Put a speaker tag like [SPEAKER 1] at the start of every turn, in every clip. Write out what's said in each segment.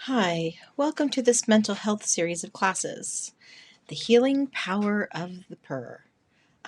[SPEAKER 1] Hi, welcome to this mental health series of classes, The Healing Power of the Purr.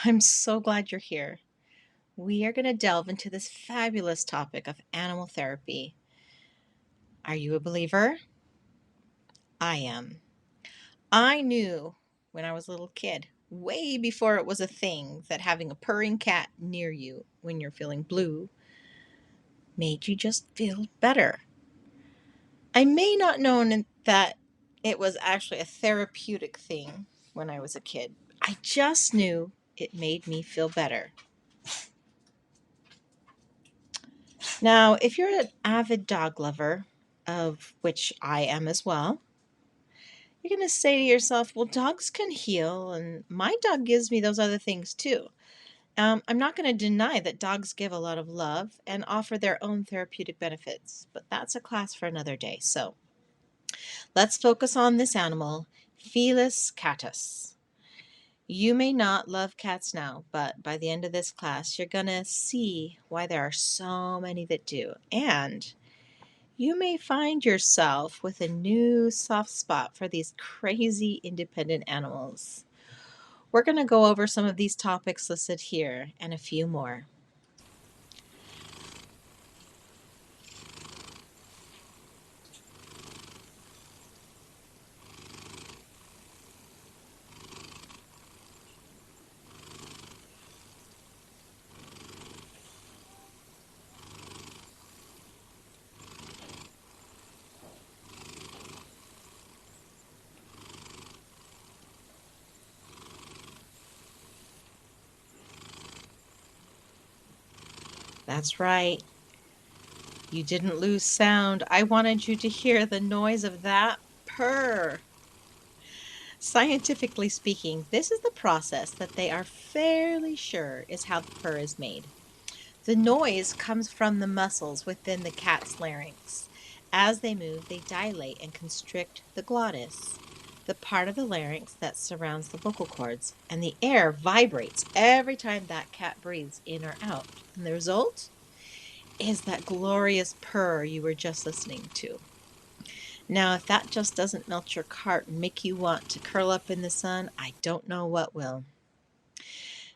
[SPEAKER 1] I'm so glad you're here. We are going to delve into this fabulous topic of animal therapy. Are you a believer? I am. I knew when I was a little kid, way before it was a thing, that having a purring cat near you when you're feeling blue made you just feel better. I may not known that it was actually a therapeutic thing when I was a kid. I just knew it made me feel better. Now, if you're an avid dog lover, of which I am as well, you're going to say to yourself, well, dogs can heal, and my dog gives me those other things too. I'm not going to deny that dogs give a lot of love and offer their own therapeutic benefits, but that's a class for another day. So let's focus on this animal, Felis catus. You may not love cats now, but by the end of this class, you're going to see why there are so many that do. And you may find yourself with a new soft spot for these crazy independent animals. We're going to go over some of these topics listed here and a few more. That's right. You didn't lose sound. I wanted you to hear the noise of that purr. Scientifically speaking, this is the process that they are fairly sure is how the purr is made. The noise comes from the muscles within the cat's larynx. As they move, they dilate and constrict the glottis, the part of the larynx that surrounds the vocal cords, and the air vibrates every time that cat breathes in or out. And the result is that glorious purr you were just listening to. Now, if that just doesn't melt your heart and make you want to curl up in the sun, I don't know what will.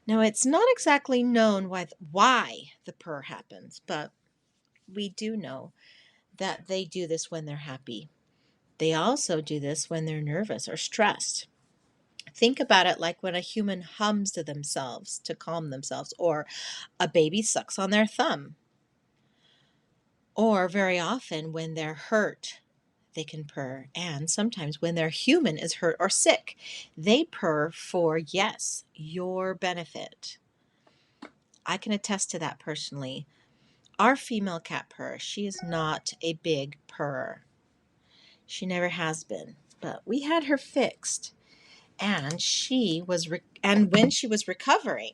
[SPEAKER 1] Now, it's not exactly known why the purr happens, but we do know that they do this when they're happy. They also do this when they're nervous or stressed. Think about it like when a human hums to themselves to calm themselves, or a baby sucks on their thumb. Or very often when they're hurt, they can purr. And sometimes when their human is hurt or sick, they purr for, yes, your benefit. I can attest to that personally. Our female cat Purr, she is not a big purrer. She never has been, but we had her fixed, and and when she was recovering,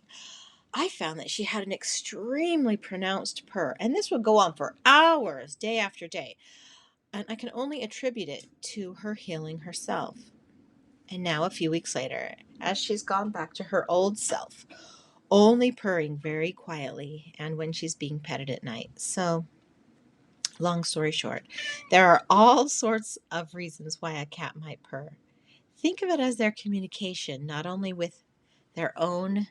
[SPEAKER 1] I found that she had an extremely pronounced purr, and this would go on for hours, day after day. And I can only attribute it to her healing herself. And now, a few weeks later, as she's gone back to her old self, only purring very quietly and when she's being petted at night. So, long story short, there are all sorts of reasons why a cat might purr. Think of it as their communication, not only within their own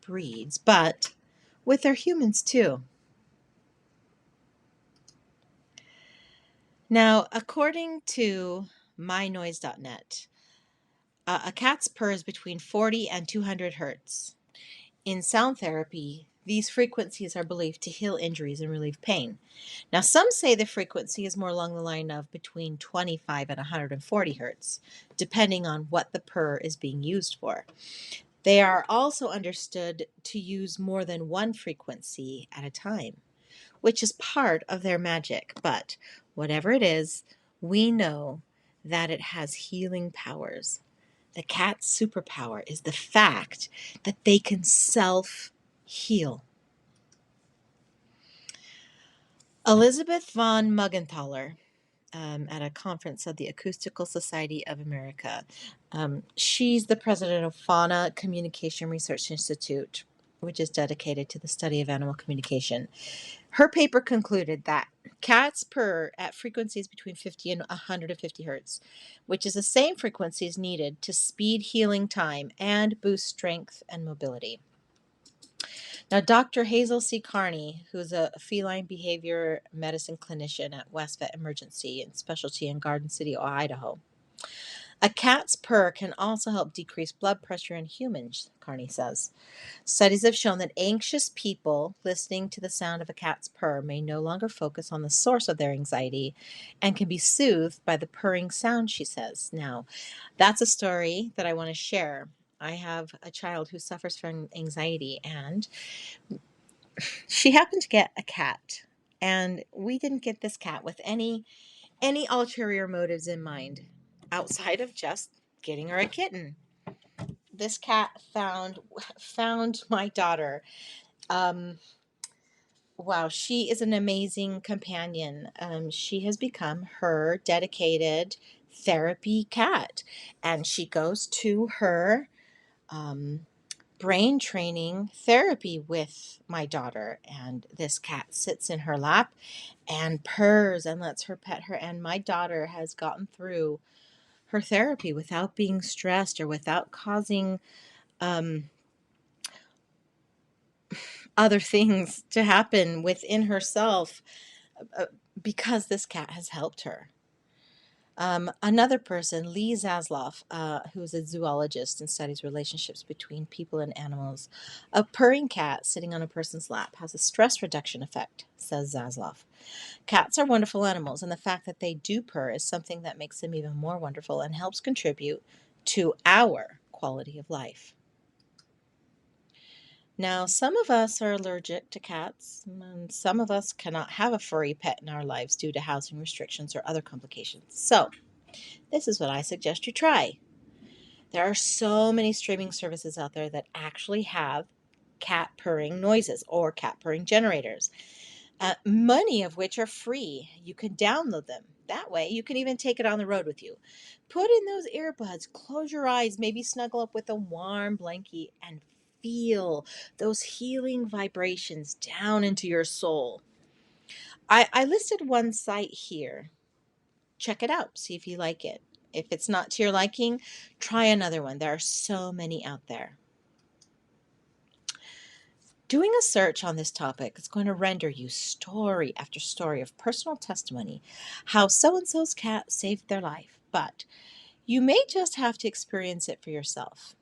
[SPEAKER 1] breeds, but with their humans too. Now, according to mynoise.net, a cat's purr is between 40 and 200 hertz. In sound therapy, these frequencies are believed to heal injuries and relieve pain. Now, some say the frequency is more along the line of between 25 and 140 hertz, depending on what the purr is being used for. They are also understood to use more than one frequency at a time, which is part of their magic. But whatever it is, we know that it has healing powers. The cat's superpower is the fact that they can self-heal. Elizabeth von Muggenthaler, at a conference of the Acoustical Society of America. She's the president of Fauna Communication Research Institute, which is dedicated to the study of animal communication. Her paper concluded that cats purr at frequencies between 50 and 150 hertz, which is the same frequencies needed to speed healing time and boost strength and mobility. Now, Dr. Hazel C. Carney, who's a feline behavior medicine clinician at West Vet Emergency and Specialty in Garden City, Idaho. A cat's purr can also help decrease blood pressure in humans, Carney says. Studies have shown that anxious people listening to the sound of a cat's purr may no longer focus on the source of their anxiety and can be soothed by the purring sound, she says. Now, that's a story that I want to share. I have a child who suffers from anxiety, and she happened to get a cat. And we didn't get this cat with any ulterior motives in mind outside of just getting her a kitten. This cat found my daughter. Um, wow, she is an amazing companion. She has become her dedicated therapy cat, and she goes to her um, brain training therapy with my daughter. And this cat sits in her lap and purrs and lets her pet her. And my daughter has gotten through her therapy without being stressed or without causing um, other things to happen within herself uh, because this cat has helped her. Another person, Lee Zasloff, who's a zoologist and studies relationships between people and animals, a purring cat sitting on a person's lap has a stress reduction effect, says Zasloff. Cats are wonderful animals, and the fact that they do purr is something that makes them even more wonderful and helps contribute to our quality of life. Now, some of us are allergic to cats, and some of us cannot have a furry pet in our lives due to housing restrictions or other complications. So, this is what I suggest you try. There are so many streaming services out there that actually have cat purring noises or cat purring generators, many of which are free. You can download them. That way, you can even take it on the road with you. Put in those earbuds, close your eyes, maybe snuggle up with a warm blanket, and feel those healing vibrations down into your soul. I listed one site here. Check it out, see if you like it. If it's not to your liking, try another one. There are so many out there. Doing a search on this topic is going to render you story after story of personal testimony, how so-and-so's cat saved their life, but you may just have to experience it for yourself.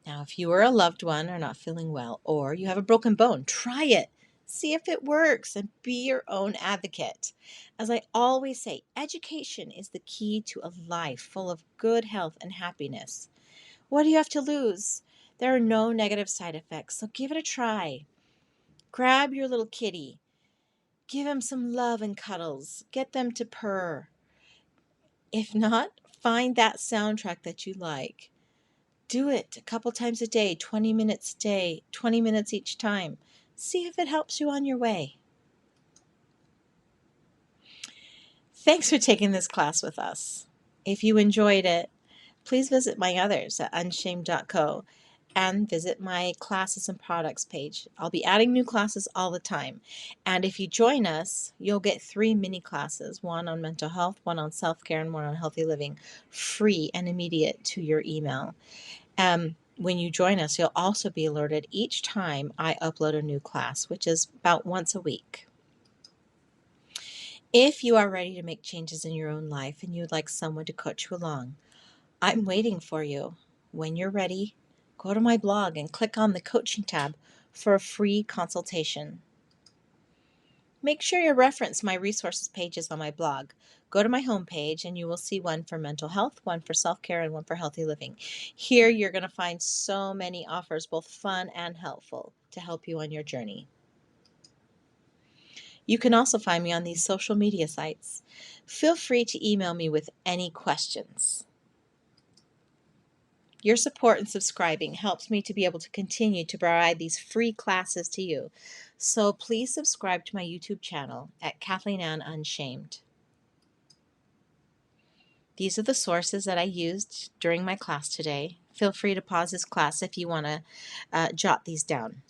[SPEAKER 1] Now, if you or a loved one are not feeling well, or you have a broken bone, try it. See if it works and be your own advocate. As I always say, education is the key to a life full of good health and happiness. What do you have to lose? There are no negative side effects, so give it a try. Grab your little kitty. Give him some love and cuddles. Get them to purr. If not, find that soundtrack that you like. Do it a couple times a day, 20 minutes a day, 20 minutes each time. See if it helps you on your way. Thanks for taking this class with us. If you enjoyed it, please visit my others at unshamed.co and visit my classes and products page. I'll be adding new classes all the time. And if you join us, you'll get 3 mini classes, one on mental health, one on self-care, and one on healthy living, free and immediate to your email. When you join us, you'll also be alerted each time I upload a new class, which is about once a week. If you are ready to make changes in your own life and you'd like someone to coach you along, I'm waiting for you. When you're ready, go to my blog and click on the coaching tab for a free consultation. Make sure you reference my resources pages on my blog. Go to my homepage and you will see one for mental health, one for self-care, and one for healthy living. Here you're going to find so many offers, both fun and helpful, to help you on your journey. You can also find me on these social media sites. Feel free to email me with any questions. Your support and subscribing helps me to be able to continue to provide these free classes to you. So please subscribe to my YouTube channel at Kathleen Ann Unshamed. These are the sources that I used during my class today. Feel free to pause this class if you want to jot these down.